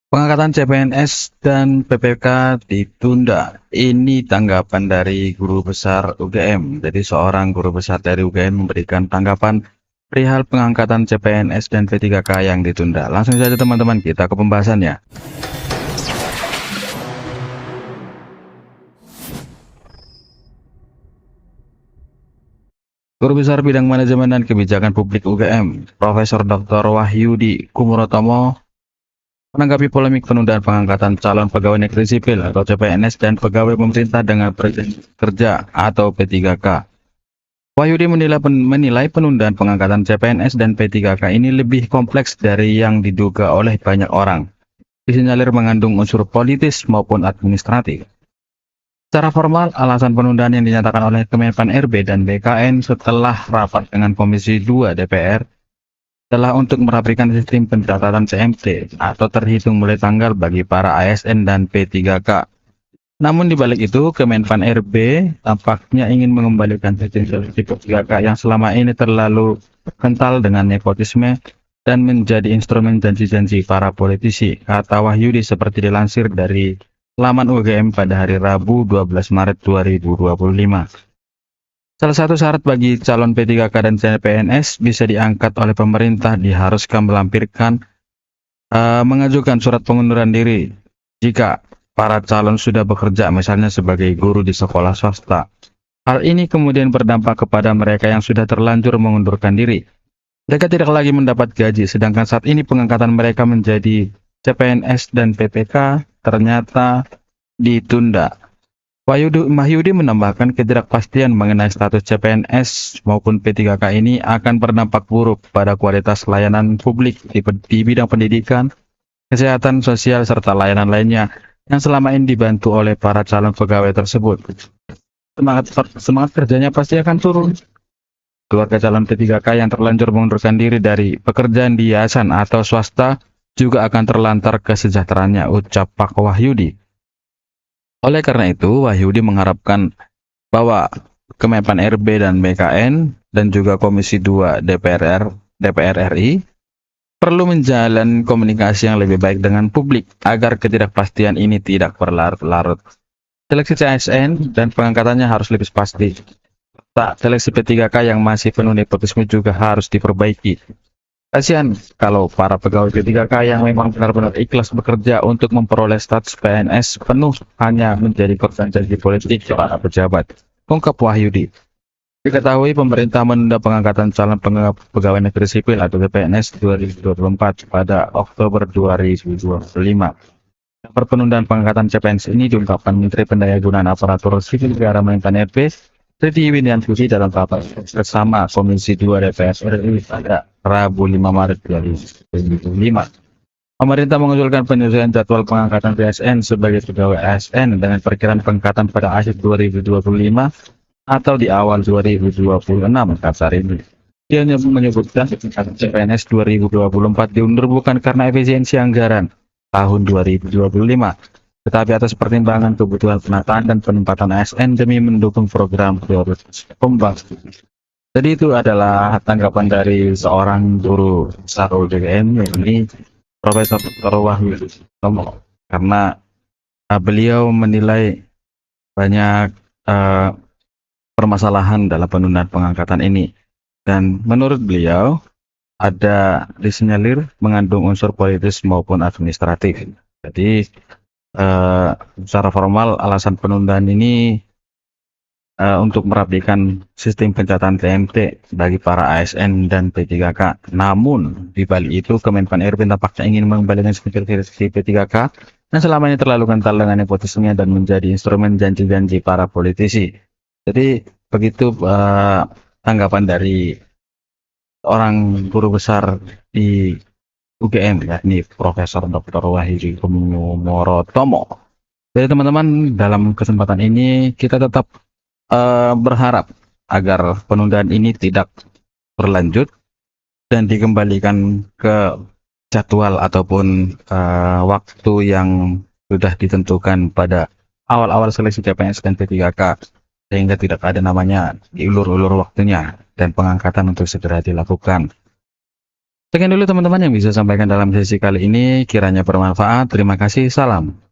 Pengangkatan CPNS dan PPK ditunda. Ini tanggapan dari guru besar UGM. Jadi seorang guru besar dari UGM memberikan tanggapan perihal pengangkatan CPNS dan P3K yang ditunda. Langsung saja teman-teman kita ke pembahasannya. Guru Besar Bidang Manajemen dan Kebijakan Publik UGM, Profesor Dr. Wahyudi Kumurotomo, menanggapi polemik penundaan pengangkatan calon pegawai negeri sipil atau CPNS dan pegawai pemerintah dengan perjanjian kerja atau P3K. Wahyudi menilai penundaan pengangkatan CPNS dan P3K ini lebih kompleks dari yang diduga oleh banyak orang. Disinyalir mengandung unsur politis maupun administratif. Secara formal, alasan penundaan yang dinyatakan oleh Kemenpan RB dan BKN setelah rapat dengan Komisi 2 DPR adalah untuk merapikan sistem pencatatan CMT atau terhitung mulai tanggal bagi para ASN dan P3K. Namun di balik itu, Kemenpan RB tampaknya ingin mengembalikan sistem seleksi P3K yang selama ini terlalu kental dengan nepotisme dan menjadi instrumen janji-janji para politisi, kata Wahyudi seperti dilansir dari laman UGM pada hari Rabu 12 Maret 2025. Salah satu syarat bagi calon P3K dan CPNS bisa diangkat oleh pemerintah diharuskan mengajukan surat pengunduran diri jika para calon sudah bekerja misalnya sebagai guru di sekolah swasta. Hal ini kemudian berdampak kepada mereka yang sudah terlanjur mengundurkan diri. Mereka tidak lagi mendapat gaji, sedangkan saat ini pengangkatan mereka menjadi CPNS dan PPK ternyata ditunda. Wahyudi menambahkan ketidakpastian mengenai status CPNS maupun P3K ini akan berdampak buruk pada kualitas layanan publik di bidang pendidikan, kesehatan sosial, serta layanan lainnya yang selama ini dibantu oleh para calon pegawai tersebut. Semangat kerjanya pasti akan turun. Keluarga calon P3K yang terlanjur mengundurkan diri dari pekerjaan di yayasan atau swasta juga akan terlantar kesejahteraannya, ucap Pak Wahyudi. Oleh karena itu, Wahyudi mengharapkan bahwa Kemenpan RB dan BKN dan juga Komisi 2 DPR RI perlu menjalin komunikasi yang lebih baik dengan publik agar ketidakpastian ini tidak berlarut-larut. Seleksi CSN dan pengangkatannya harus lebih pasti. Seleksi P3K yang masih penuh nepotisme juga harus diperbaiki. Kasihan kalau para pegawai P3K yang memang benar-benar ikhlas bekerja untuk memperoleh status PNS penuh hanya menjadi korban janji politik para pejabat, ungkap Wahyudi. Diketahui pemerintah menunda pengangkatan calon pegawai negeri sipil atau PNS 2024 pada Oktober 2025. Penundaan pengangkatan CPNS ini diungkapkan Menteri Pendayagunaan Aparatur Sipil Negara Kemenpan RB Titi Winiarti dalam rapat bersama Komisi 2 DPR RI pada Rabu 5 Maret 2025. Pemerintah mengusulkan penyesuaian jadwal pengangkatan PSN sebagai pegawai ASN dengan perkiraan pengangkatan pada akhir 2025 atau di awal 2026, kata Rini. Dia menyebutkan CPNS 2024 diundur bukan karena efisiensi anggaran tahun 2025, tetapi atas pertimbangan kebutuhan penataan dan penempatan ASN demi mendukung program prioritas pembangunan. Jadi itu adalah tanggapan dari seorang guru besar UGM, ini Profesor Dr. Wahyudi Tomo, karena beliau menilai banyak permasalahan dalam penundaan pengangkatan ini, dan menurut beliau ada disinyalir mengandung unsur politis maupun administratif. Jadi secara formal alasan penundaan ini untuk merapikan sistem pencatatan TMT bagi para ASN dan P3K. Namun di balik itu Kemenpan RB tampaknya ingin mengembalikan sistem P3K dan selama ini terlalu kental dengan nepotisme dan menjadi instrumen janji-janji para politisi. Jadi begitu tanggapan dari orang guru besar di UGM, yakni Profesor Dr. Wahyudi Kumurotomo. Jadi teman-teman, dalam kesempatan ini kita tetap berharap agar penundaan ini tidak berlanjut dan dikembalikan ke jadwal ataupun waktu yang sudah ditentukan pada awal-awal seleksi CPNS dan P3K, sehingga tidak ada namanya diulur-ulur waktunya dan pengangkatan untuk segera dilakukan. Sekian dulu teman-teman yang bisa sampaikan dalam sesi kali ini, kiranya bermanfaat. Terima kasih, salam.